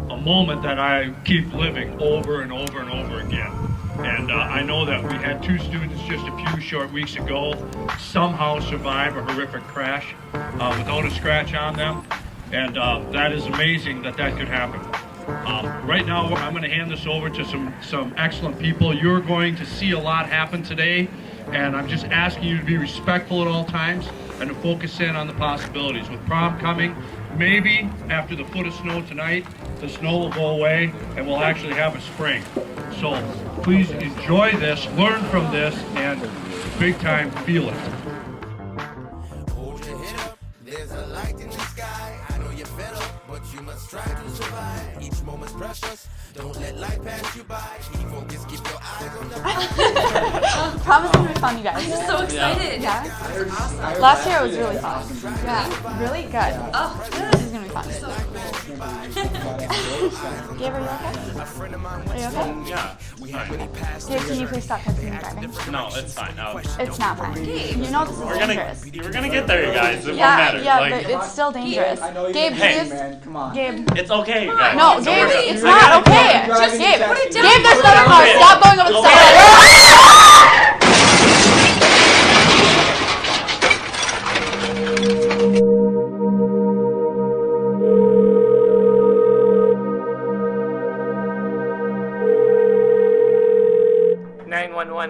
a moment that I keep living over and over and over again. And I know that we had 2 students just a few short weeks ago somehow survive a horrific crash without a scratch on them. And that is amazing that could happen. Right now, I'm going to hand this over to some excellent people. You're going to see a lot happen today, and I'm just asking you to be respectful at all times and to focus in on the possibilities. With prom coming, maybe after the foot of snow tonight, the snow will go away and we'll actually have a spring. So please enjoy this, learn from this, and big time feel it. Hold your head up, there's a light in the sky. I know you're fed up, but you must try to survive. Each moment's precious, don't let life pass you by. Keep focused, keep your eyes on the Prom is gonna be fun, you guys. I'm just so excited. Yeah? That's awesome. Last year it was really fun. Yeah, really good. Oh, good. This is gonna be fun. So cool. Gabe, are you okay? Are you okay? Yeah, fine. Gabe, can you please stop texting and driving? No, it's fine. It's not fine. You know this is dangerous. We're gonna get there, you guys. It won't Yeah, matter. yeah, Like, but it's still dangerous. Gabe, Hey. please. Man, come on. Gabe. it's okay, you guys. No, Don't Gabe, worry. it's I not gotta okay. go. Just Gabe. put it down. Gabe, there's another car. Okay. Stop going up the Okay. stairs.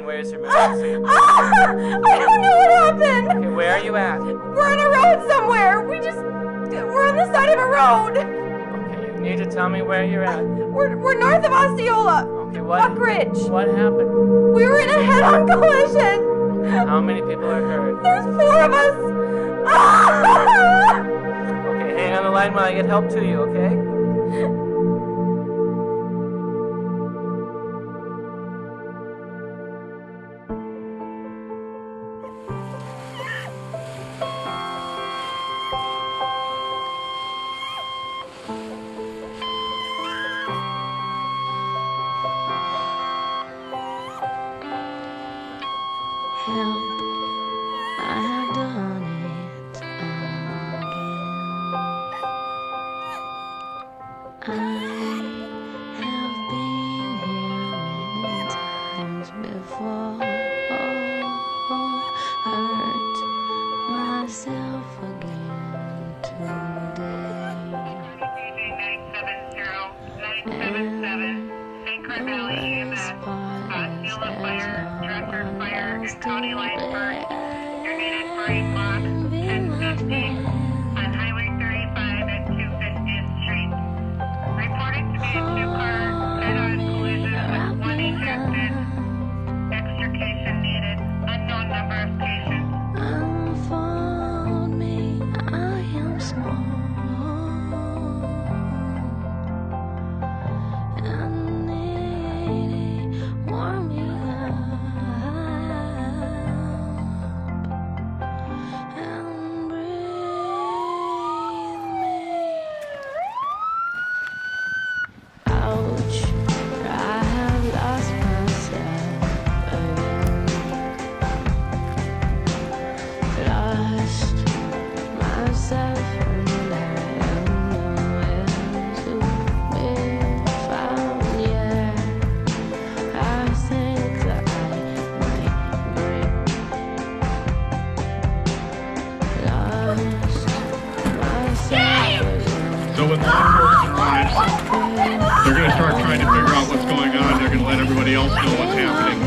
Where's your emergency? I don't know what happened. Okay, where are you at? We're on a road somewhere. We're on the side of a road. Okay, you need to tell me where you're at. We're north of Osceola. Okay, what? Buckridge. What happened? We were in a head-on collision. How many people are hurt? There's 4 of us. Okay, hang on the line while I get help to you, okay? Help, I have done it again. I have been here many times before. Hurt myself again today. Sacred Valley EMS, Osceola Fire, Director of Fire, and County Line First. You're needed for a block 1050 on Highway 35 at 250th Street. Reported to be a 2-car head-on collision with 1 ejected. Extrication needed. Unknown number of patients. Unfold me, I am small. So when law enforcement arrives, they're going to start trying to figure out what's going on. They're going to let everybody else know what's happening.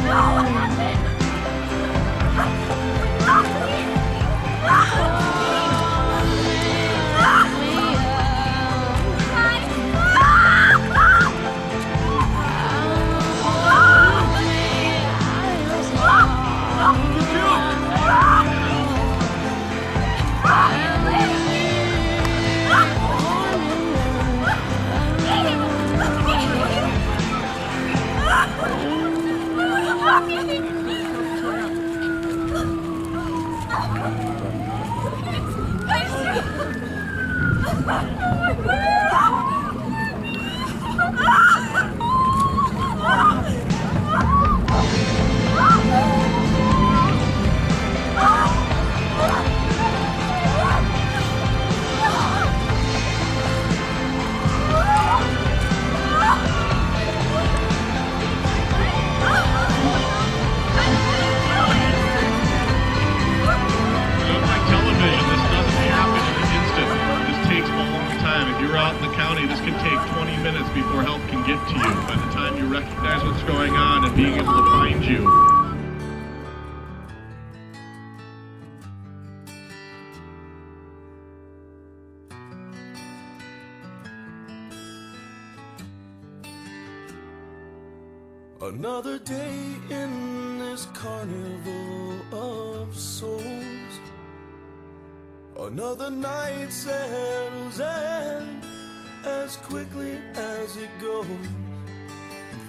minutes before help can get to you. By the time you recognize what's going on and being able to find you. Another day in this carnival of souls. Another night settles in as quickly as it goes.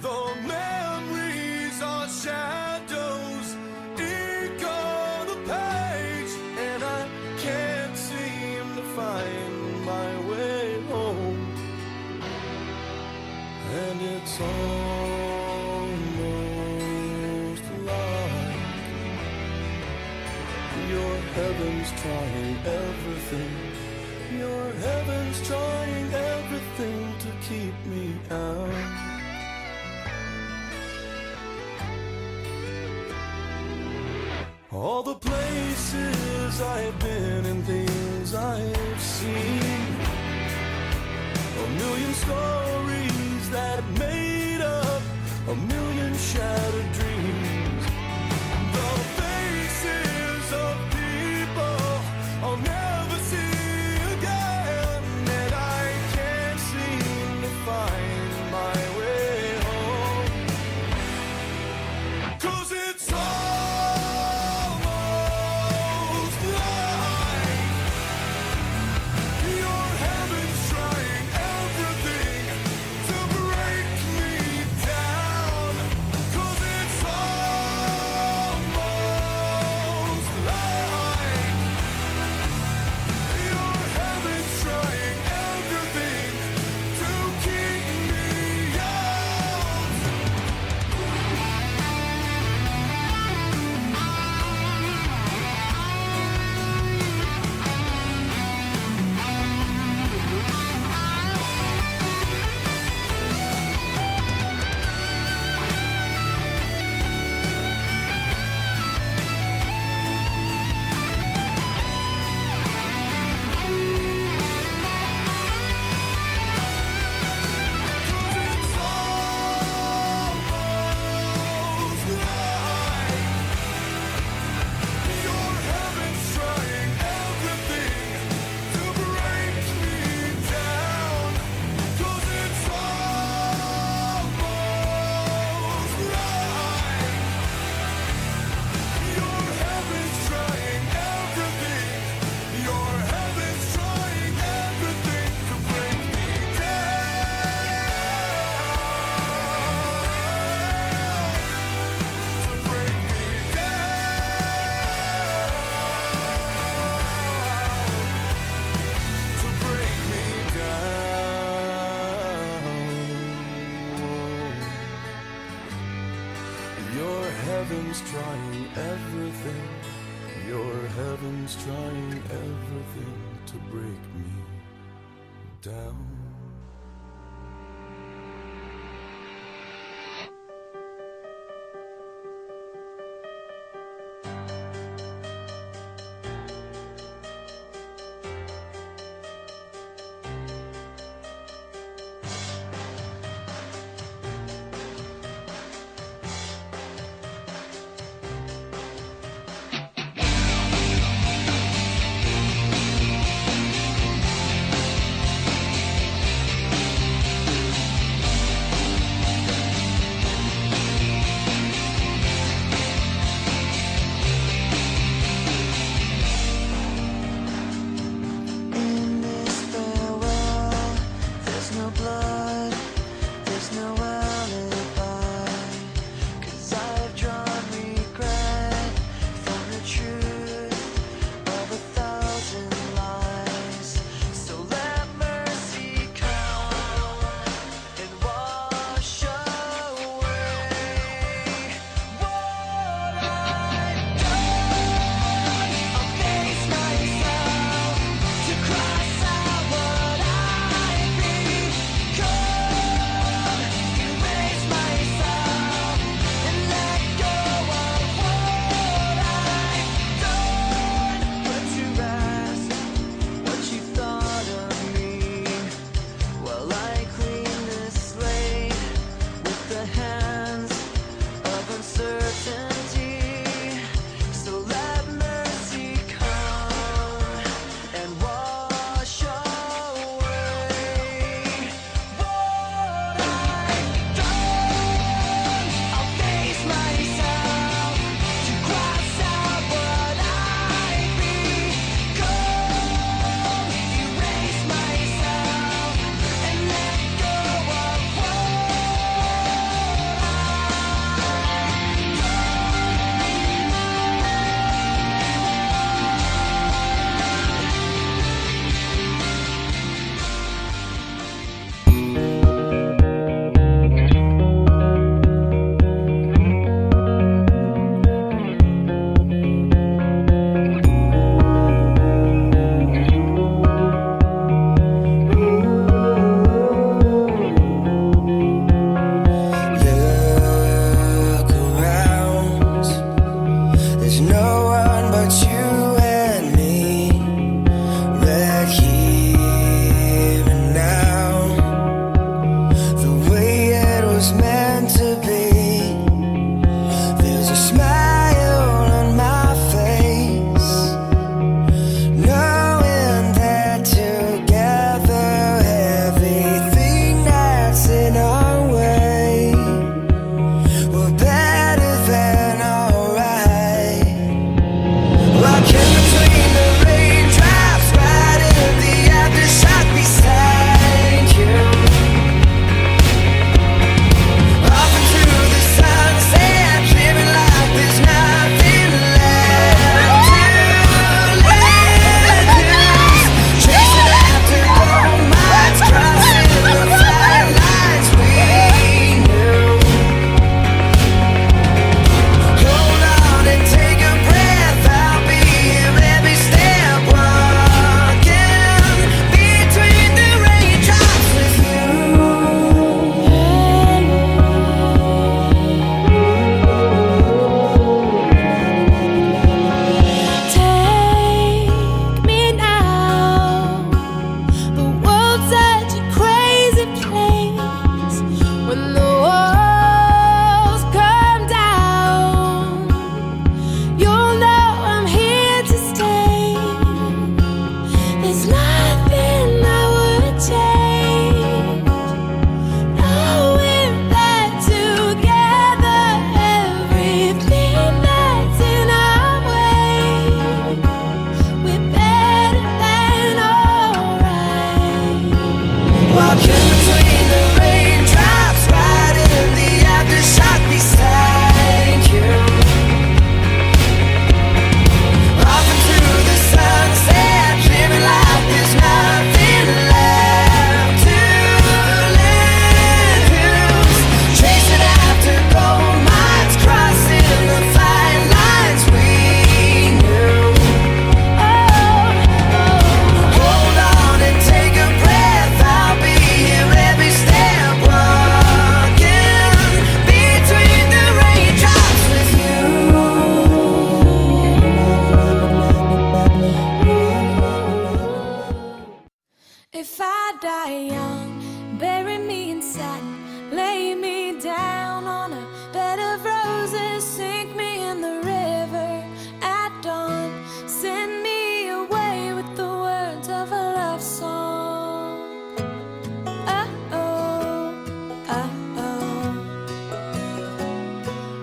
The memories are shadows, ink on the page, and I can't seem to find my way home. And it's almost like your heaven's trying everything. Your heaven's trying everything to keep me out. All the places I've been and things I've seen, a million stories that made up a million shattered dreams. The faces of people I'll never see again, and I can't seem to find my way home. 'Cause it's almost like your heaven's trying everything to break me down. 'Cause it's almost like your heaven's trying everything to keep me out. Your heaven's trying everything. Your heaven's trying everything to break me down. If I die young, bury me in satin, lay me down on a bed of roses, sink me in the river at dawn, send me away with the words of a love song. Oh,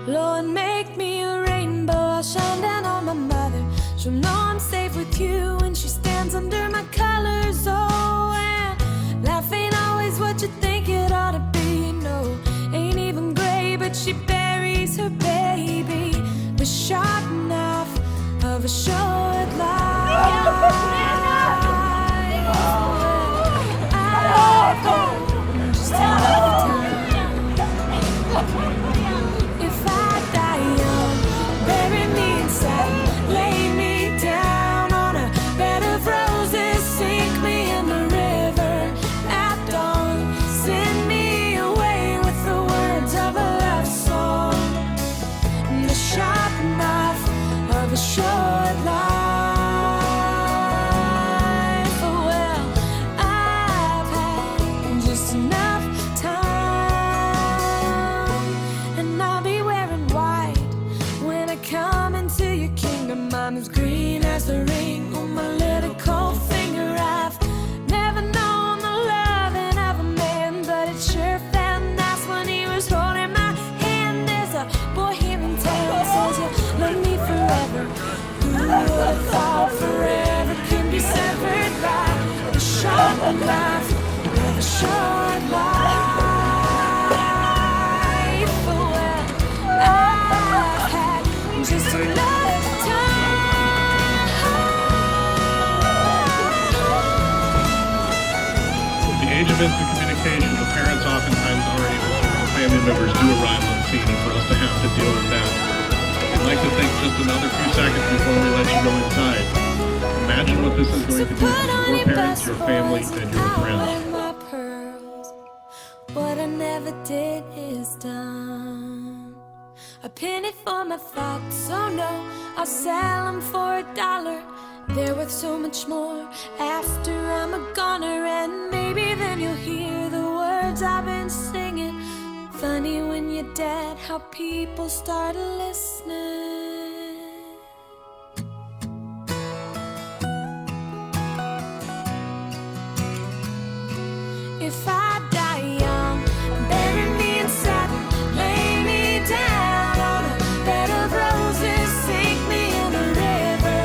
Lord, make me a rainbow, I'll shine down on my mother. She'll know I'm safe with you when she stands under my colors. Oh, and life ain't always what you think it ought to be. No, ain't even gray, but she buries her baby. The sharp knife of a short life. I've got just enough time. If I die young, bury me in satin, lay me down on a bed of roses, sink me in the river at dawn, send me away with the words of a love song. The sharp knife of a short life. Oh, well, I've had just enough time, and I'll be wearing white when I come into your kingdom. I'm as green as the ring on my little cold finger. I've never known the loving of a man, but it sure felt nice when he was holding my hand. There's a boy here in town says you'll love me forever. Who would have thought forever can be severed by the sharp knife of a short life? Oh, well, I've had just enough time. With the age of instant communication, the parents oftentimes already know when family members do arrive on scene, and for us to have to deal with that. I'd like to think just another few seconds before we let you go inside. Imagine what this is going to do to your parents, your family, and your friends. My pearls. What I never did is done. A penny for my thoughts, oh no, I'll sell them for $1. They're worth so much more after I'm a goner, and maybe then you'll hear the words I've been singing. Funny when you're dead, how people start listening. If I die young, bury me in satin, lay me down on a bed of roses, sink me in the river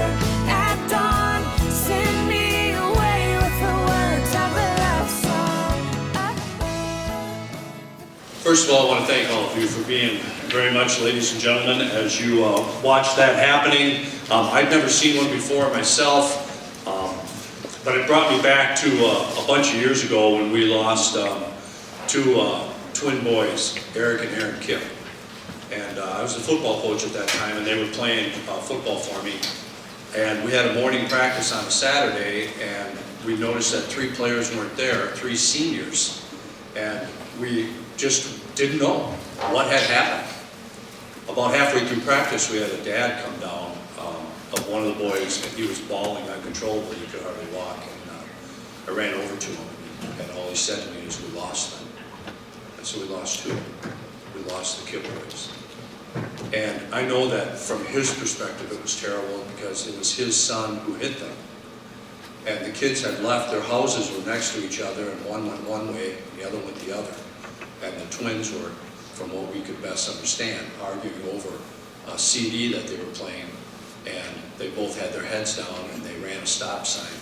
at dawn, send me away with the words of a love song. First of all, I want to thank all of you for being very much, ladies and gentlemen, as you watch that happening. I'd never seen one before myself, but it brought me back to a bunch of years ago when we lost two twin boys, Eric and Aaron Kipp. And I was a football coach at that time, and they were playing football for me. And we had a morning practice on a Saturday, and we noticed that 3 players weren't there, 3 seniors. And we just didn't know what had happened. About halfway through practice, we had a dad come down of one of the boys, and he was bawling uncontrollably. He could hardly walk. And I ran over to him, and all he said to me is, "We lost them." And so we lost 2. We lost the Kipp boys. And I know that from his perspective, it was terrible because it was his son who hit them. And the kids had left, their houses were next to each other, and one went one way, and the other went the other. And the twins were, from what we could best understand, arguing over a CD that they were playing, and they both had their heads down, and they ran a stop sign.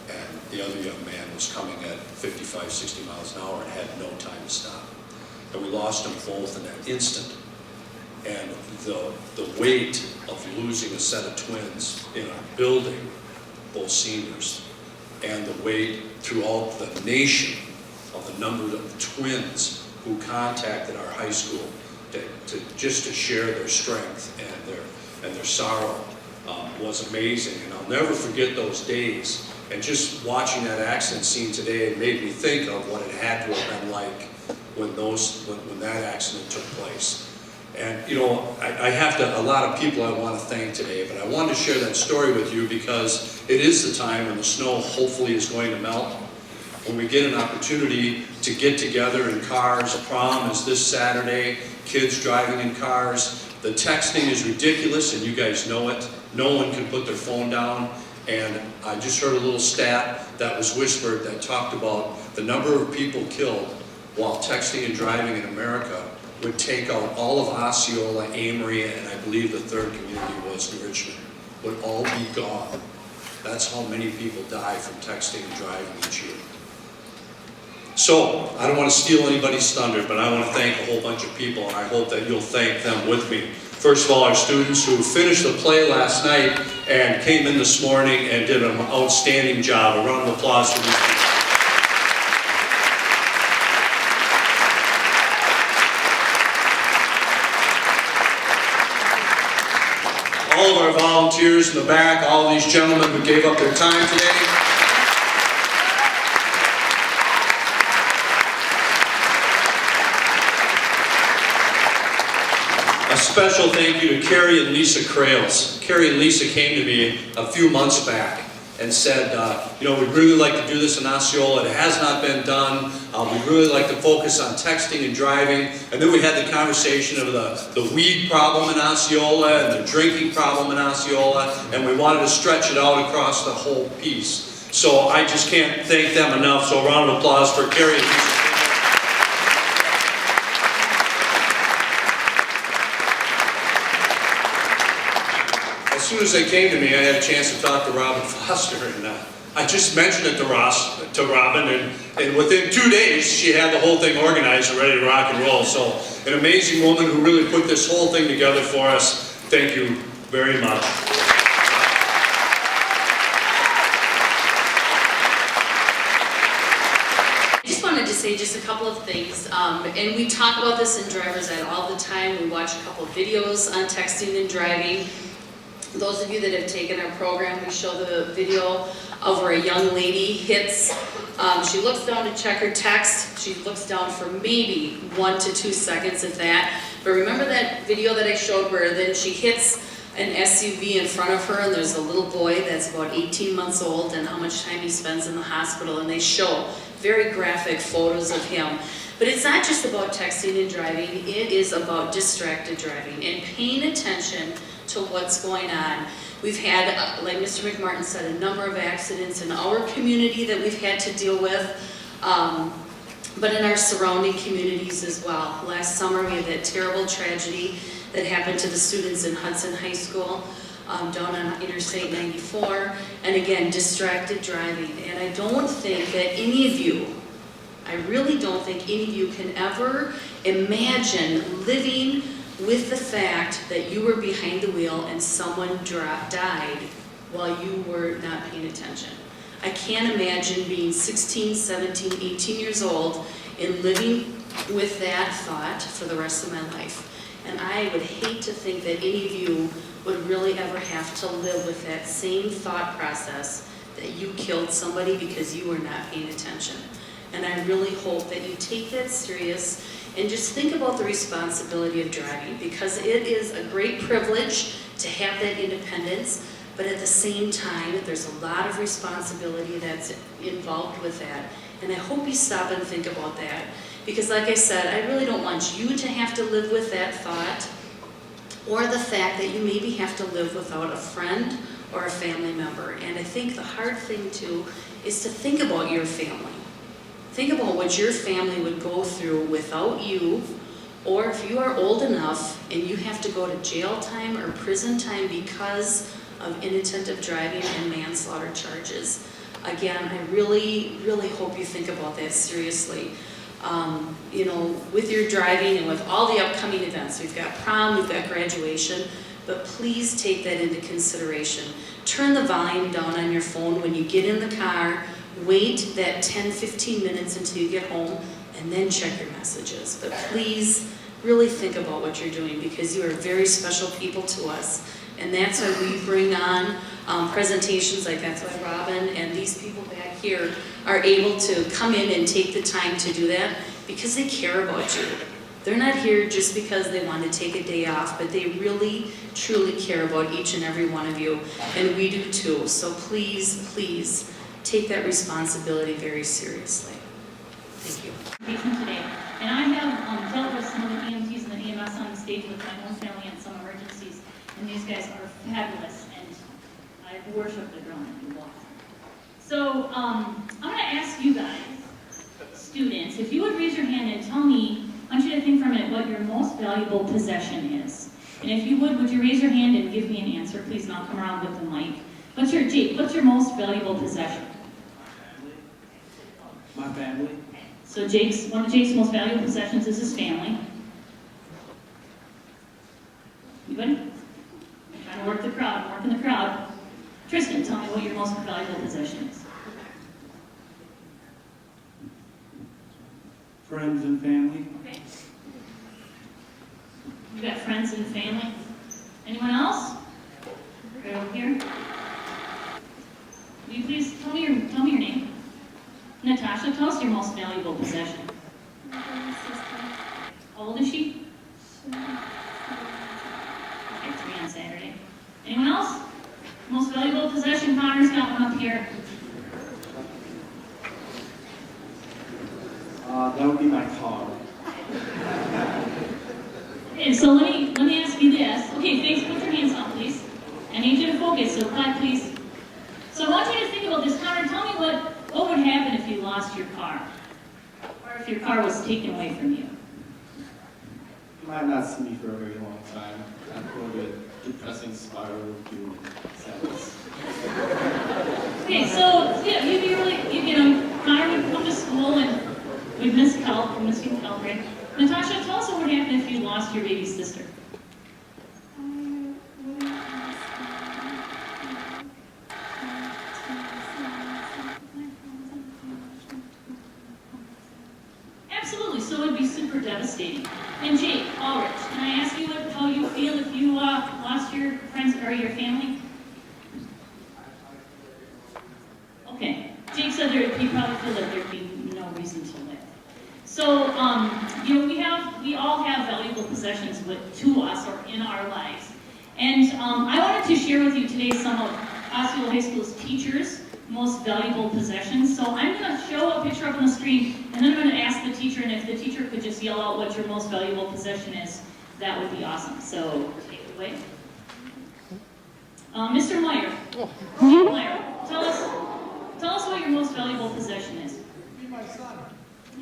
And the other young man was coming at 55, 60 miles an hour and had no time to stop. And we lost them both in an instant. And the weight of losing a set of twins in a building, both seniors, and the weight throughout the nation of the number of twins who contacted our high school to share their strength and their sorrow was amazing. And I'll never forget those days. And just watching that accident scene today, it made me think of what it had to have been like when that accident took place. And you know, I have a lot of people I want to thank today, but I wanted to share that story with you because it is the time when the snow hopefully is going to melt. when we get an opportunity to get together in cars. Prom is this Saturday, kids driving in cars. The texting is ridiculous, and you guys know it. No one can put their phone down. And I just heard a little stat that was whispered that talked about the number of people killed while texting and driving in America would take out all of Osceola, Amory, and I believe the third community was Richmond, would all be gone. That's how many people die from texting and driving each year. So, I don't want to steal anybody's thunder, but I want to thank a whole bunch of people, and I hope that you'll thank them with me. First of all, our students who finished the play last night and came in this morning and did an outstanding job. A round of applause for these people. All of our volunteers in the back, all these gentlemen who gave up their time today. A special thank you to Carrie and Lisa Krails. Carrie and Lisa came to me a few months back and said, you know, we'd really like to do this in Osceola. It has not been done. We'd really like to focus on texting and driving. And then we had the conversation of the weed problem in Osceola and the drinking problem in Osceola, and we wanted to stretch it out across the whole piece. So I just can't thank them enough, so a round of applause for Carrie and Lisa. As soon as they came to me, I had a chance to talk to Robin Foster, and I just mentioned it to Robin, and within 2 days, she had the whole thing organized and ready to rock and roll. So, an amazing woman who really put this whole thing together for us. Thank you very much. I just wanted to say just a couple of things, and we talk about this in driver's ed all the time. We watch a couple of videos on texting and driving. Those of you that have taken our program, we show the video of where a young lady hits, she looks down to check her text, she looks down for maybe 1 to 2 seconds of that. But remember that video that I showed where then she hits an SUV in front of her and there's a little boy that's about 18 months old and how much time he spends in the hospital, and they show very graphic photos of him. But it's not just about texting and driving, it is about distracted driving and paying attention to what's going on. We've had, like Mr. McMartin said, a number of accidents in our community that we've had to deal with, but in our surrounding communities as well. Last summer we had that terrible tragedy that happened to the students in Hudson High School down on Interstate 94, and again, distracted driving. And I don't think that any of you, I really don't think any of you can ever imagine living with the fact that you were behind the wheel and someone died while you were not paying attention. I can't imagine being 16, 17, 18 years old and living with that thought for the rest of my life. And I would hate to think that any of you would really ever have to live with that same thought process that you killed somebody because you were not paying attention. And I really hope that you take that serious and just think about the responsibility of driving, because it is a great privilege to have that independence, but at the same time, there's a lot of responsibility that's involved with that. And I hope you stop and think about that, because like I said, I really don't want you to have to live with that thought, or the fact that you maybe have to live without a friend or a family member. And I think the hard thing too is to think about your family. Think about what your family would go through without you, or if you are old enough and you have to go to jail time or prison time because of inattentive driving and manslaughter charges. Again, I really, really hope you think about that seriously. You know, with your driving and with all the upcoming events, we've got prom, we've got graduation, but please take that into consideration. Turn the volume down on your phone when you get in the car. Wait that 10-15 minutes until you get home and then check your messages. But please really think about what you're doing, because you are very special people to us. And that's why we bring on presentations like that's why Robin and these people back here are able to come in and take the time to do that, because they care about you. They're not here just because they want to take a day off, but they really, truly care about each and every one of you. And we do too. So please, please, take that responsibility very seriously. Thank you. Today. And I have dealt with some of the EMTs and the EMS on the stage with my own family and some emergencies, and these guys are fabulous, and I worship the drone that you walk. So I'm going to ask you guys, students, if you would raise your hand and tell me, I want you to think for a minute what your most valuable possession is. And if you would you raise your hand and give me an answer, please, and I'll come around with the mic. Jake, what's your most valuable possession? My family. So one of Jake's most valuable possessions is his family. Anybody? I'm trying to work the crowd, I'm working the crowd. Tristan, tell me what your most valuable possession is. Friends and family. Okay. You got friends and family. Anyone else? Right over here. Will you please tell me your name? Natasha, tell us your most valuable possession. How old is she? Okay, 3 on Saturday. Anyone else? Most valuable possession, Connor's got one up here. That would be my car. Okay, so let me ask you this. Okay, thanks. Put your hands up, please. I need you to focus, so clap, please. So I want you to think about this. Connor, tell me what would happen if you lost your car? Or if your car was taken away from you? You might not see me for a very long time. I'd go to a depressing spiral to sadness. Okay, so yeah, you'd be really, Connor would come to school and we'd miss Cal, right? Natasha, tell us what would happen if you lost your baby sister. Absolutely, so it would be super devastating. And Jake, Ulrich, can I ask you how you feel if you lost your friends or your family? Okay, Jake said he probably feel that there'd be no reason to live. So, we all have valuable possessions to us or in our lives. And I wanted to share with you today some of Osceola High School's teachers' most valuable possessions. So I'm going to show a picture up on the screen, and then I'm going to ask the teacher, and if the teacher could just yell out what your most valuable possession is, that would be awesome. So take it away. Mr. Meyer. Mr. Meyer, tell us what your most valuable possession is. My son.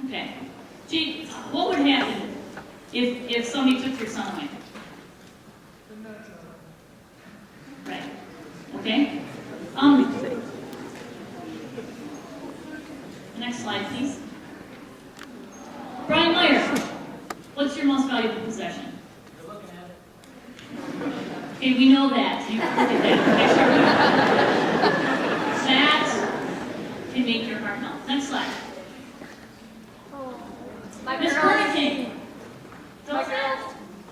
Okay. Jake, what would happen if somebody took your son away? Right. Okay. Next slide, please. Brian Meyer, what's your most valuable possession? You're looking at it. Okay, we know that. You look at that. That can make your heart melt. Next slide. Miss Burniking.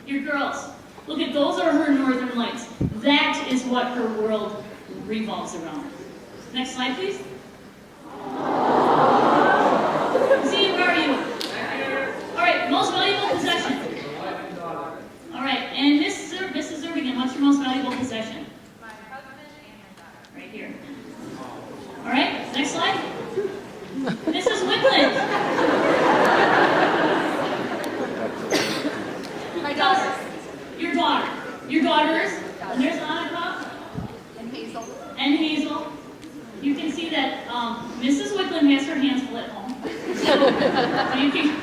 Your girls. Look at those are her northern lights. That is what her world revolves around. Next slide, please. See, where are you? All right, most valuable possession. All right, and Mrs. Irving, what's your most valuable possession? My husband and my daughter. Right here. All right, next slide. Mrs. Whitland. My daughter. Your daughter. Your daughters. And there's Annika. And Hazel. And Hazel. You can see that Mrs. Whitland has her hands full at home. So you can,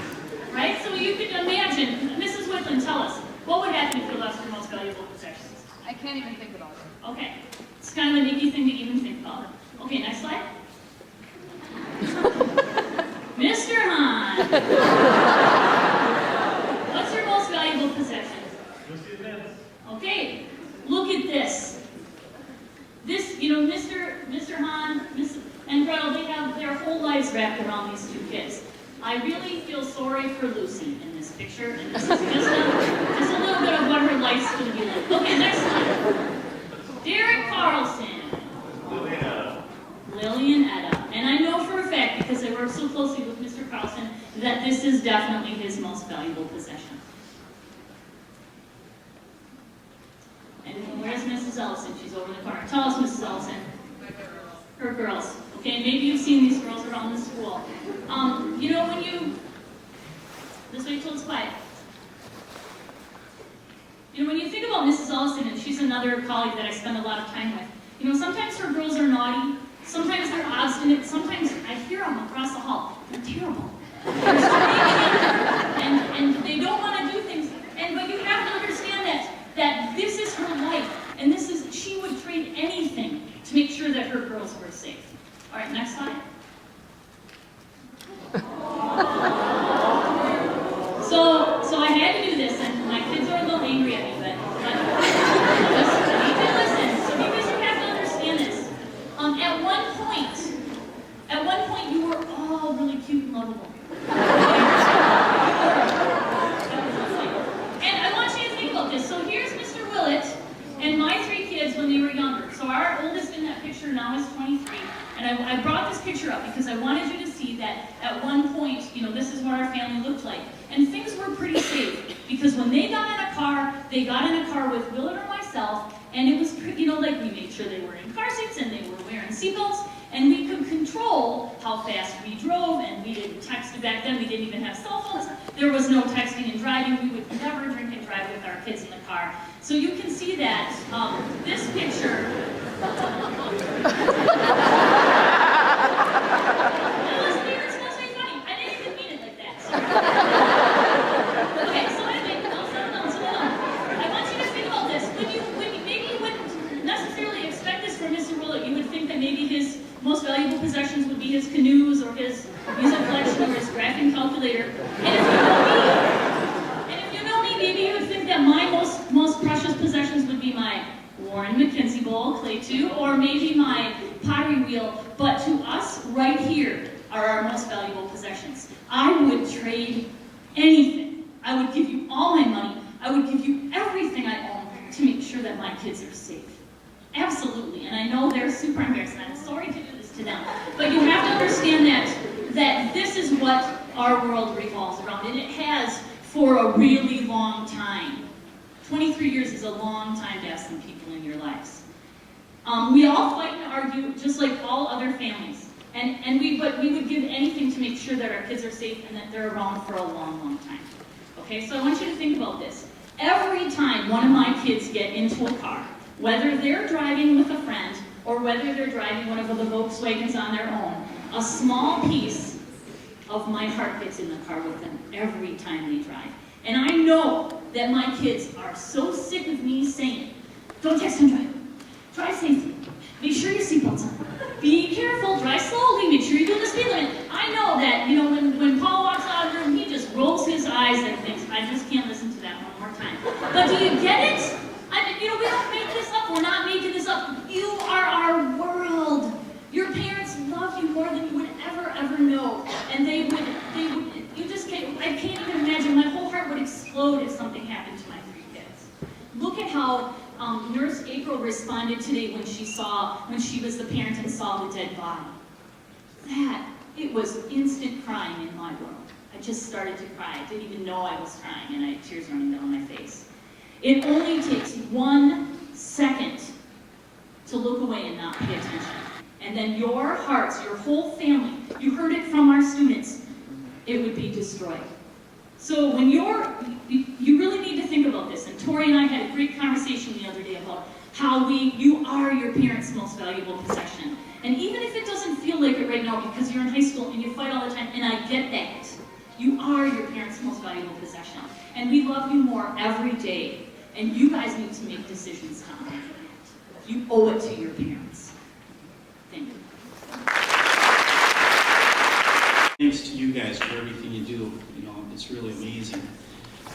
right? So you can imagine, Mrs. Whitland, tell us, what would happen if you lost your most valuable possessions? I can't even think about it. Okay. It's kind of an icky thing to even think about. Okay, next slide. Mr. Hahn. What's your most valuable possession? Okay, look at this. This, Mr. Hahn, and Gretel, they have their whole lives wrapped around these 2 kids. I really feel sorry for Lucy in this picture, and this is just a little bit of what her life's going to be like. Okay, next slide. Derek Carlson. Lillian Etta. And I know for a fact, because I work so closely with Mr. Carlson, that this is definitely his most valuable possession. And where's Mrs. Ellison? She's over in the corner. Tell us, Mrs. Ellison. Her girls. Okay, and maybe you've seen these girls around the school. You know, when you, this way till it's quiet. You know, when you think about Mrs. Ellison, and she's another colleague that I spend a lot of time with, you know, sometimes her girls are naughty, sometimes they're obstinate, sometimes I hear them across the hall, they're terrible. and they don't want to do things, but you have to understand that this is her life, and she would trade anything to make sure that her girls were safe. All right, next slide. So I had to do this, and my kids are a little angry at me, but just need to listen. So you guys have to understand this. At one point, you were all really cute and lovable. And I want you to think about this. So here's Mr. Willett and my 3 kids when they were younger. So our oldest in that picture now is 23. And I brought this picture up because I wanted you to see that at one point, you know, this is what our family looked like. And things were pretty safe because when they got in a car, they got in a car with Willett or myself, and it was pretty, you know, like we made sure they were in car seats and they were wearing seatbelts, and we could control how fast we drove, and we didn't text back then, we didn't even have cell phones. There was no texting and driving. We would never drink and drive with our kids in the car. So you can see that this picture. It's supposed to be funny. I didn't even mean it like that. Okay, so anyway, no, I want you to think about this. Maybe you wouldn't necessarily expect this from Mr. Willett. You would think that maybe his most valuable possessions would be his canoes or his music collection or his graphing calculator. And if you know me, maybe you would think that my most precious possessions would be my Warren McKenzie bowl, clay too, or maybe my pottery wheel. But to us, right here, are our most valuable possessions. I would trade anything. I would give you all my money. I would give you everything I own to make sure that my kids are safe. Absolutely, and I know they're super embarrassed, and I'm sorry to do this to them, but you have to understand that this is what our world revolves around, and it has for a really long time. 23 years is a long time to have some people in your lives. We all fight and argue just like all other families, but we would give anything to make sure that our kids are safe and that they're around for a long, long time. Okay, so I want you to think about this. Every time one of my kids get into a car, whether they're driving with a friend or whether they're driving one of the Volkswagens on their own, a small piece of my heart gets in the car with them every time they drive. And I know that my kids are so sick of me saying, don't text and drive. Drive safely. Make sure your seatbelt's on. Be careful. Drive slowly. Make sure you're doing the speed limit. I know that, you know, when Paul walks out of the room, he just rolls his eyes and thinks, I just can't listen to that one more time. But do you get it? You know, we don't make this up. We're not making this up. You are our world. Your parents love you more than you would ever know. And they would, you just can't, I can't even imagine. My whole heart would explode if something happened to my 3 kids. Look at how Nurse April responded today when she was the parent and saw the dead body. It was instant crying in my world. I just started to cry. I didn't even know I was crying, and I had tears running down my face. It only takes 1 second to look away and not pay attention. And then your hearts, your whole family, you heard it from our students, it would be destroyed. So when you really need to think about this. And Tori and I had a great conversation the other day about how you are your parents' most valuable possession. And even if it doesn't feel like it right now because you're in high school and you fight all the time, and I get that, you are your parents' most valuable possession. And we love you more every day. And you guys need to make decisions now. You owe it to your parents. Thank you. Thanks to you guys for everything you do. You know, it's really amazing.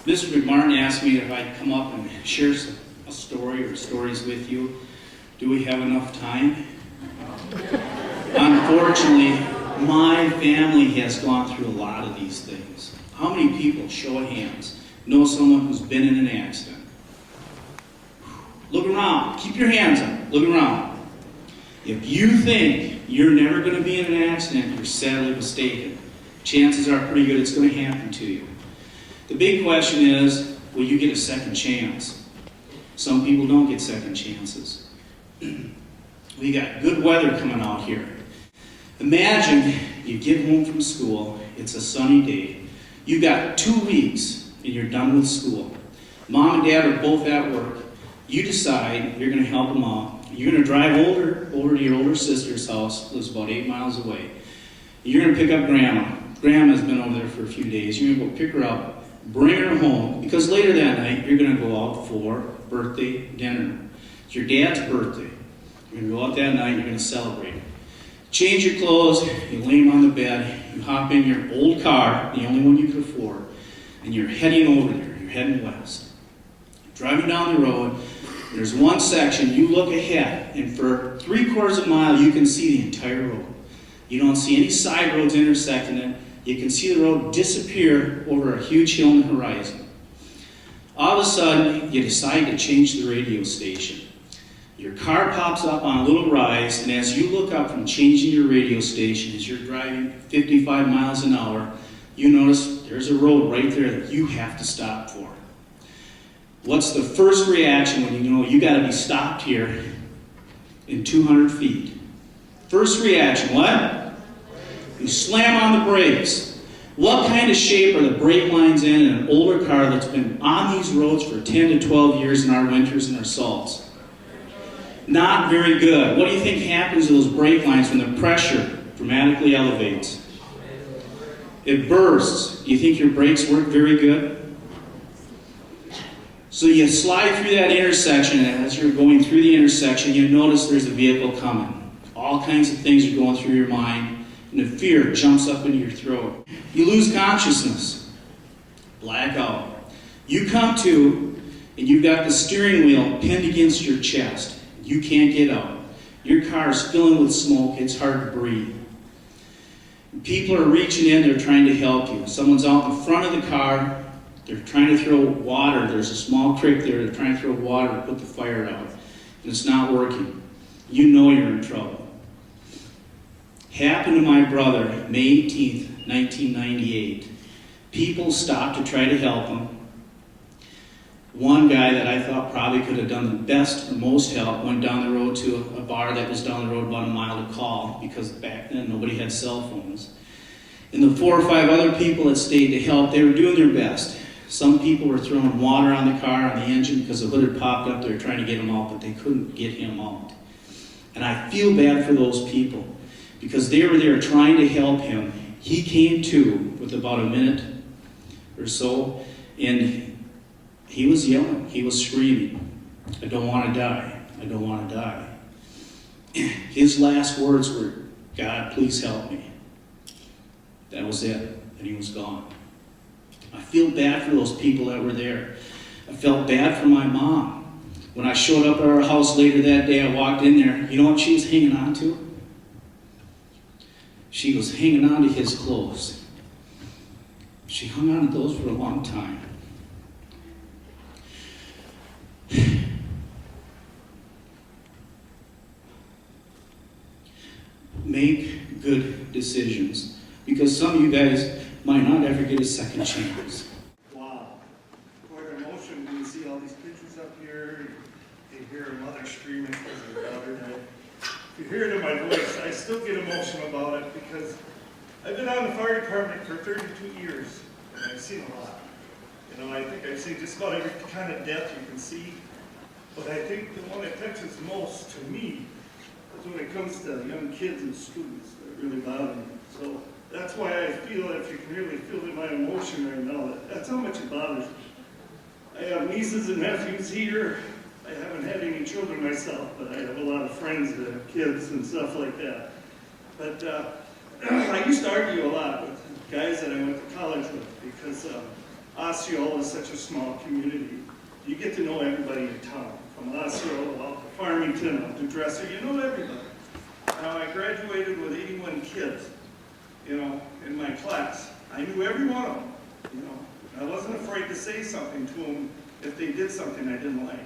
Mr. Martin asked me if I'd come up and share a story or stories with you. Do we have enough time? Unfortunately, my family has gone through a lot of these things. How many people, show of hands, know someone who's been in an accident? Look around. Keep your hands up. Look around. If you think you're never going to be in an accident, you're sadly mistaken. Chances are pretty good it's going to happen to you. The big question is, will you get a second chance? Some people don't get second chances. We got good weather coming out here. Imagine you get home from school, it's a sunny day, you got 2 weeks and you're done with school. Mom and Dad are both at work. You decide you're going to help them out. You're going to drive over to your older sister's house, lives about 8 miles away. You're going to pick up Grandma. Grandma's been over there for a few days. You're going to go pick her up, bring her home, because later that night you're going to go out for birthday dinner. It's your dad's birthday. You're going to go out that night, you're going to celebrate. Change your clothes, you lay them on the bed, you hop in your old car, the only one you could afford, and you're heading over there. You're heading west. Driving down the road, there's one section, you look ahead, and for 3/4 of a mile, you can see the entire road. You don't see any side roads intersecting it. You can see the road disappear over a huge hill in the horizon. All of a sudden, you decide to change the radio station. Your car pops up on a little rise, and as you look up from changing your radio station, as you're driving 55 miles an hour, you notice there's a road right there that you have to stop for. What's the first reaction when you know you got to be stopped here in 200 feet? First reaction, what? You slam on the brakes. What kind of shape are the brake lines in an older car that's been on these roads for 10 to 12 years in our winters and our salts? Not very good. What do you think happens to those brake lines when the pressure dramatically elevates? It bursts. Do you think your brakes work very good? So you slide through that intersection, and as you're going through the intersection, you notice there's a vehicle coming. All kinds of things are going through your mind, and the fear jumps up into your throat. You lose consciousness. Blackout. You come to, and you've got the steering wheel pinned against your chest. You can't get out. Your car is filling with smoke. It's hard to breathe. People are reaching in. They're trying to help you. Someone's out in front of the car. They're trying to throw water. There's a small creek there. They're trying to throw water to put the fire out. And it's not working. You know you're in trouble. Happened to my brother, May 18th, 1998. People stopped to try to help him. One guy that I thought probably could have done the best or most help went down the road to a bar that was down the road about a mile to call, because back then nobody had cell phones. And the 4 or 5 other people that stayed to help, they were doing their best. Some people were throwing water on the car, on the engine, because the hood had popped up. They were trying to get him out, but they couldn't get him out. And I feel bad for those people, because they were there trying to help him. He came to with about a minute or so, and he was yelling, he was screaming, "I don't want to die, I don't want to die." His last words were, "God, please help me." That was it, and he was gone. I feel bad for those people that were there. I felt bad for my mom. When I showed up at our house later that day, I walked in there. You know what she was hanging on to? She was hanging on to his clothes. She hung on to those for a long time. Make good decisions, because some of you guys might not ever get a second chance. Wow. Quite an emotion when you see all these pictures up here. You hear a mother screaming because her daughter died. If you hear it in my voice, I still get emotional about it, because I've been on the fire department for 32 years, and I've seen a lot. You know, I think I've seen just about every kind of death you can see. But I think the one that touches most to me is when it comes to young kids and students that really bother me. So that's why I feel, if you can really feel in my emotion right now, that's how much it bothers me. I have nieces and nephews here. I haven't had any children myself, but I have a lot of friends that have kids and stuff like that. But I used to argue a lot with guys that I went to college with, because Osceola is such a small community. You get to know everybody in town, from Osceola out to Farmington, out to Dresser, you know everybody. Now, I graduated with 81 kids, you know, in my class. I knew every one of them, you know. I wasn't afraid to say something to them if they did something I didn't like.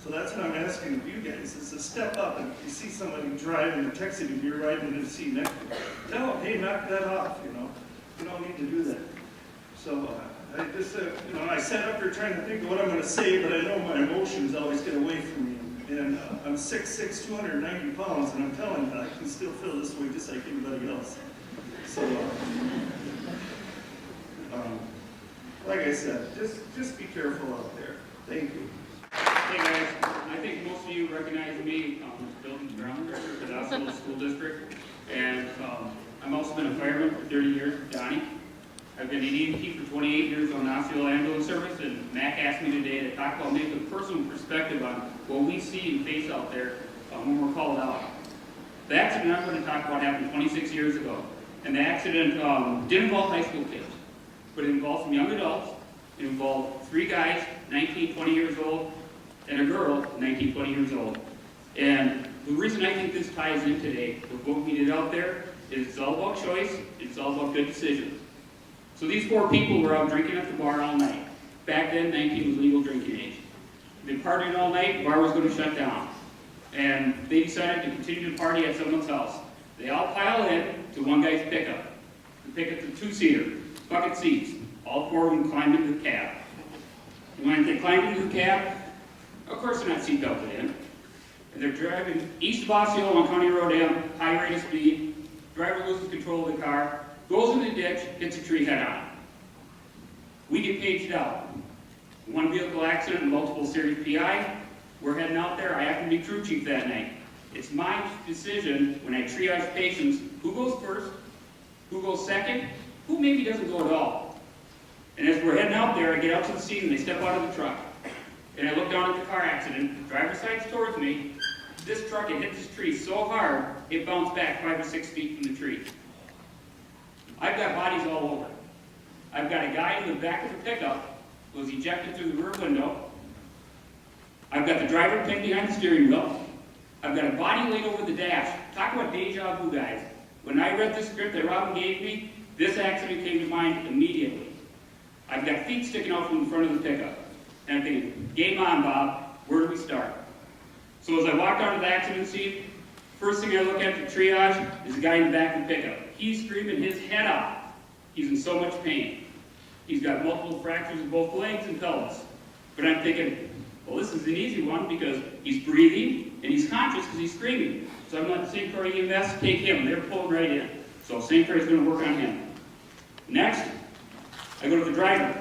So that's what I'm asking of you guys, is to step up, and if you see somebody driving or texting you, you're riding in the seat next to them, tell them, hey, knock that off, you know. You don't need to do that. So I just, you know, I sat up here trying to think of what I'm going to say, but I know my emotions always get away from me. And I'm 6'6", 290 pounds, and I'm telling you, I can still feel this way just like anybody else. So, like I said, just be careful out there. Thank you. Hey guys, I think most of you recognize me as building ground director for the Osceola School District, and I've also been a fireman for 30 years with Donnie. I've been an EMT for 28 years on the Osceola Ambulance Service, and Mac asked me today to talk about making a personal perspective on what we see and face out there when we're called out. The accident I'm going to talk about happened 26 years ago, and the accident didn't involve high school kids, but it involved some young adults. It involved 3 guys, 19, 20 years old, and a girl, 19, 20 years old. And the reason I think this ties in today with what we did out there is it's all about choice, it's all about good decisions. So these 4 people were out drinking at the bar all night. Back then, 19 was legal drinking age. They partied all night, the bar was going to shut down. And they decided to continue to party at someone's house. They all piled in to one guy's pickup. The pickup's a 2-seater, bucket seats. All 4 of them climbed into the cab. And when they climbed into the cab, of course they're not seatbelted in. And they're driving east of Osceola on County Road M, high rate of speed. Driver loses control of the car, goes in the ditch, hits a tree head on. We get paged out. 1 vehicle accident and multiple serious PI. We're heading out there. I happen to be crew chief that night. It's my decision when I triage patients, who goes first, who goes second, who maybe doesn't go at all. And as we're heading out there, I get out to the scene and they step out of the truck. And I look down at the car accident, the driver sides towards me. This truck had hit this tree so hard, it bounced back 5 or 6 feet from the tree. I've got bodies all over. I've got a guy in the back of the pickup who was ejected through the rear window. I've got the driver pinned behind the steering wheel. I've got a body laid over the dash. Talk about deja vu, guys. When I read this script that Robin gave me, this accident came to mind immediately. I've got feet sticking out from the front of the pickup. And I'm thinking, game on, Bob, where do we start? So as I walked out of the accident scene, first thing I look at the triage is the guy in the back of the pickup. He's screaming his head off. He's in so much pain. He's got multiple fractures in both legs and pelvis. But I'm thinking, well, this is an easy one because he's breathing and he's conscious because he's screaming. So I'm letting St. Croix EMS take him. They're pulling right in. So St. Croix is going to work on him. Next, I go to the driver.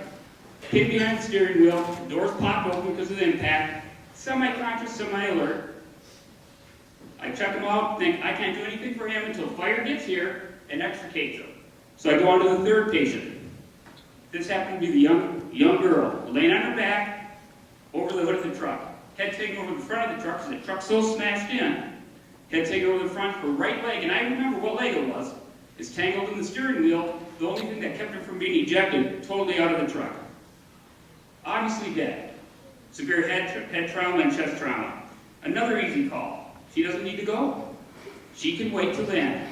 Pinned behind the steering wheel, the doors popped open because of the impact, semi-conscious, semi-alert. I check him out, think I can't do anything for him until fire gets here and extricates him. So I go on to the 3rd patient. This happened to be the young girl, laying on her back over the hood of the truck. Head taken over the front of the truck, because the truck's so smashed in. Head taken over the front, her right leg, and I remember what leg it was, is tangled in the steering wheel, the only thing that kept her from being ejected, totally out of the truck. Obviously dead. Severe head trauma and chest trauma. Another easy call. She doesn't need to go. She can wait till the end.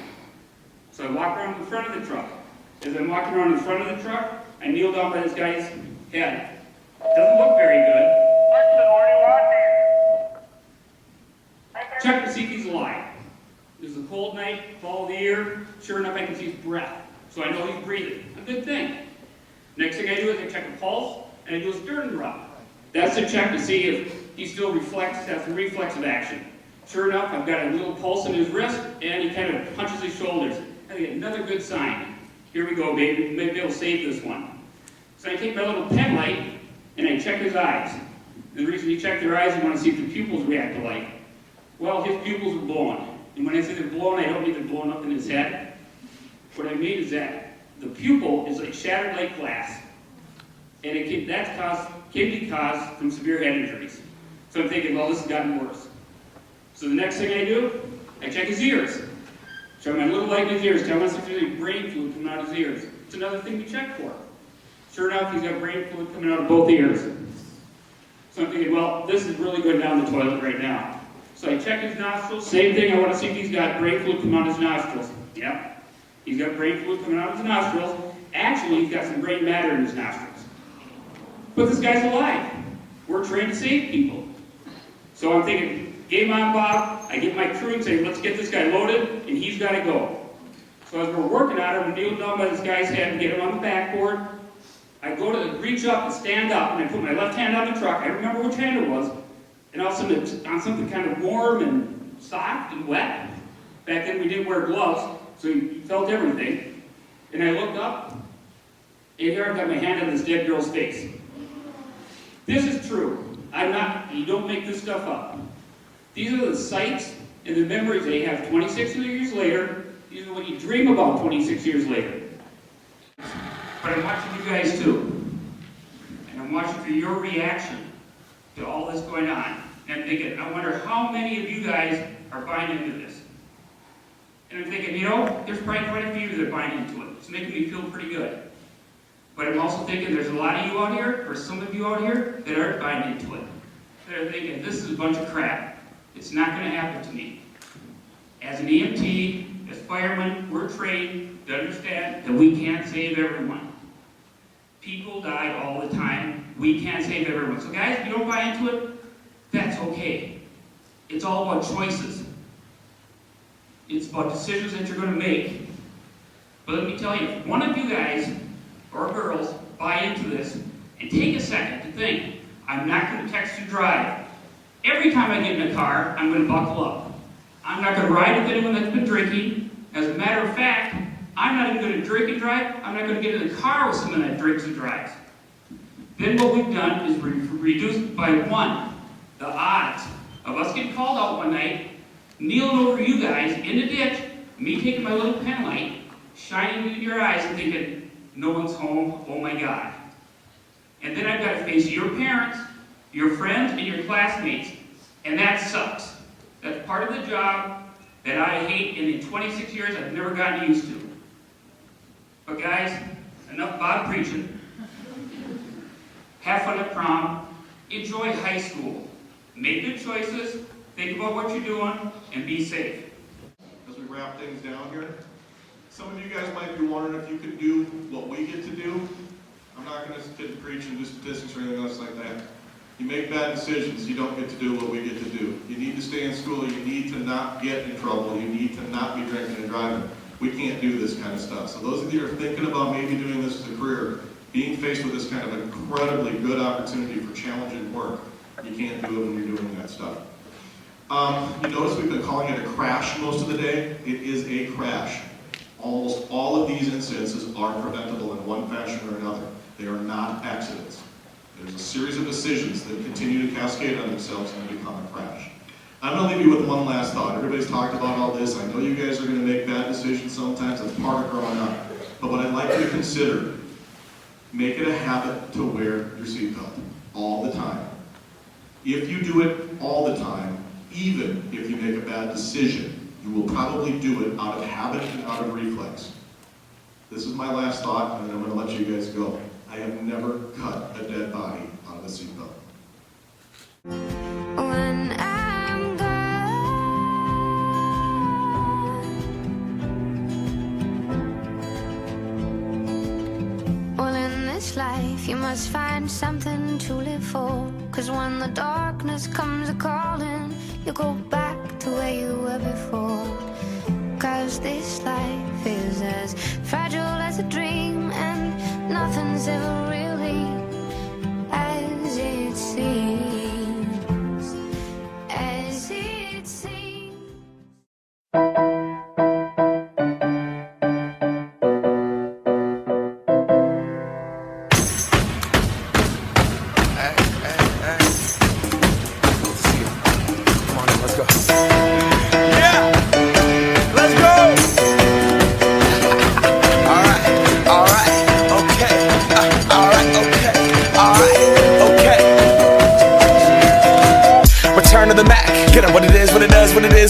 So I walk around the front of the truck. As I'm walking around the front of the truck, I kneel down by this guy's head. Doesn't look very good. Check to see if he's alive. It was a cold night, fall of the year. Sure enough, I can see his breath. So I know he's breathing. A good thing. Next thing I do is I check a pulse, and I do a sternum rub. That's to check to see if he still has some reflexive action. Sure enough, I've got a little pulse in his wrist, and he kind of punches his shoulders. I get another good sign. Here we go, baby. Maybe I'll save this one. So I take my little pen light, and I check his eyes. And the reason you check their eyes, you want to see if the pupils react alike. Well, his pupils are blown. And when I say they're blown, I don't mean they're blown up in his head. What I mean is that the pupil is like shattered like glass. And it can be caused from severe head injuries. So I'm thinking, well, this has gotten worse. So the next thing I do, I check his ears. Show my little light in his ears, tell him if there's any brain fluid coming out of his ears. It's another thing we check for. Sure enough, he's got brain fluid coming out of both ears. So I'm thinking, well, this is really going down the toilet right now. So I check his nostrils, same thing, I want to see if he's got brain fluid coming out of his nostrils. Yep, he's got brain fluid coming out of his nostrils. Actually, he's got some brain matter in his nostrils. But this guy's alive. We're trained to save people. So I'm thinking, game on, Bob. I get my crew and say, let's get this guy loaded, and he's got to go. So as we're working on him, I'm kneeling down by this guy's head and get him on the backboard. I go to reach up and stand up, and I put my left hand on the truck. I remember which hand it was. and also on something kind of warm and soft and wet. Back then we didn't wear gloves, so you felt everything. And I looked up, and here I've got my hand on this dead girl's face. This is true. You don't make this stuff up. These are the sights and the memories they have 26 years later. These are what you dream about 26 years later. But I'm watching you guys too. And I'm watching for your reaction to all this going on. And I'm thinking, I wonder how many of you guys are buying into this. And I'm thinking, you know, there's probably quite a few that are buying into it. It's making me feel pretty good. But I'm also thinking there's a lot of you out here, or some of you out here, that aren't buying into it. They're thinking, this is a bunch of crap. It's not going to happen to me. As an EMT, as firemen, we're trained to understand that we can't save everyone. People die all the time. We can't save everyone. So guys, if you don't buy into it, that's okay. It's all about choices. It's about decisions that you're going to make. But let me tell you, if one of you guys or girls buy into this and take a second to think, I'm not going to text and drive. Every time I get in a car, I'm going to buckle up. I'm not going to ride with anyone that's been drinking. As a matter of fact, I'm not even going to drink and drive. I'm not going to get in the car with someone that drinks and drives. Then what we've done is reduced by 1 the odds of us getting called out one night, kneeling over you guys in the ditch, me taking my little pen light, shining it in your eyes and thinking, no one's home, oh my God. And then I've got to face your parents, your friends, and your classmates. And that sucks. That's part of the job that I hate, and in 26 years I've never gotten used to. But guys, enough about preaching. Have fun at prom. Enjoy high school. Make good choices. Think about what you're doing, and be safe. As we wrap things down here, some of you guys might be wondering if you could do what we get to do. I'm not going to sit and preach and do statistics or anything else like that. You make bad decisions, you don't get to do what we get to do. You need to stay in school, you need to not get in trouble, you need to not be drinking and driving. We can't do this kind of stuff. So those of you who are thinking about maybe doing this as a career, being faced with this kind of incredibly good opportunity for challenging work, you can't do it when you're doing that stuff. You notice we've been calling it a crash most of the day. It is a crash. Almost all of these incidences are preventable in one fashion or another. They are not accidents. There's a series of decisions that continue to cascade on themselves and become a crash. I'm going to leave you with one last thought. Everybody's talked about all this. I know you guys are going to make bad decisions sometimes. That's part of growing up. But what I'd like you to consider, make it a habit to wear your seatbelt all the time. If you do it all the time, even if you make a bad decision, you will probably do it out of habit and out of reflex. This is my last thought, and then I'm going to let you guys go. I have never cut a dead body out of a seatbelt. When I'm gone, well, in this life you must find something to live for. 'Cause when the darkness comes a-calling, you go back to where you were before. 'Cause this life is as fragile as a dream, and nothing's ever really as it seems, as it seems.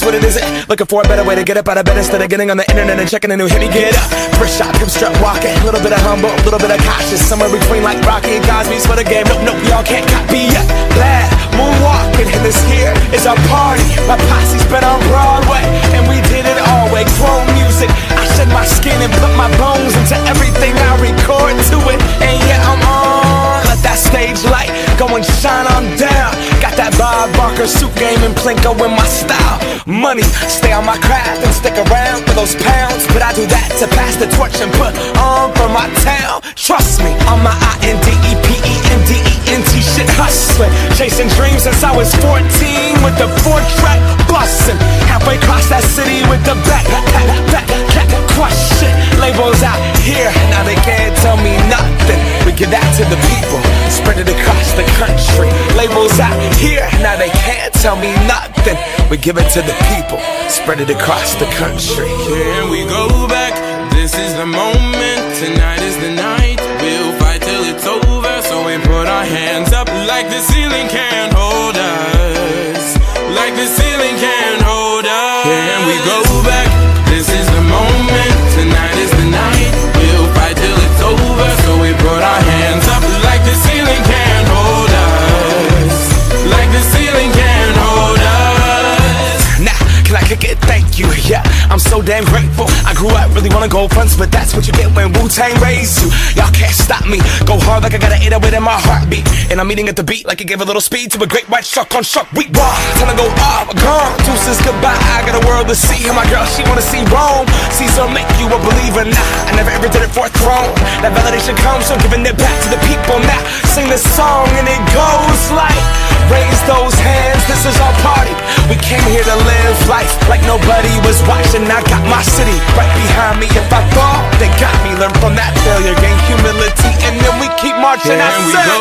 What it isn't. Looking for a better way to get up out of bed instead of getting on the internet and checking a new hit. Me get up, first shot, come strut walking. A little bit of humble, a little bit of cautious. Somewhere between like Rocky and Cosby's for the game. Nope, y'all can't copy yet. Glad moonwalking, and this here is our party. My posse's been on Broadway, and we did it all way. Grown music, I shed my skin and put my bones into everything I record to it. And yeah, I'm on. Let that stage light go and shine on down. Got that Bob Barker suit game and Plinko in my style. Money, stay on my craft and stick around for those pounds. But I do that to pass the torch and put on for my town. Trust me, on my INDEPENDENT shit. hustling, chasing dreams since I was 14 with the 4-track bustin'. Halfway across that city with the back crush shit. Labels out here, now they can't tell me nothing. We give that to the people, spread it across the country. Labels out here, now they can't tell me nothing. We give it to the people, spread it across the country. Here we go back, this is the moment, tonight is the night. We'll fight till it's over, so we put our hands up like the ceiling can't hold us. Like the ceiling can't hold us. Here we go back, this is the moment, tonight is the night. We'll fight till it's over, so we put our hands up like the ceiling can't hold us. Like the ceiling can't hold us. Now, can I kick it? Thank you, yeah, I'm so damn grateful. I grew up really wanna go fronts, but that's what you get when Wu-Tang raised you. Y'all can't stop me, go hard like I got an 808 in my heartbeat. And I'm eating at the beat like it gave a little speed to a great white shark on shark week. Wow, time to go off, gone, deuces goodbye. I got a world to see, and my girl, she wanna see Rome. Caesar make you a believer, nah, I never ever did it for a throne. That validation comes from giving it back to the people. Now, sing this song and it goes like, raise those hands, this is our party. We came here to live life like nobody was watching. I got my city right behind me. If I fall, they got me. Learn from that failure, gain humility, and then we keep marching. Here we go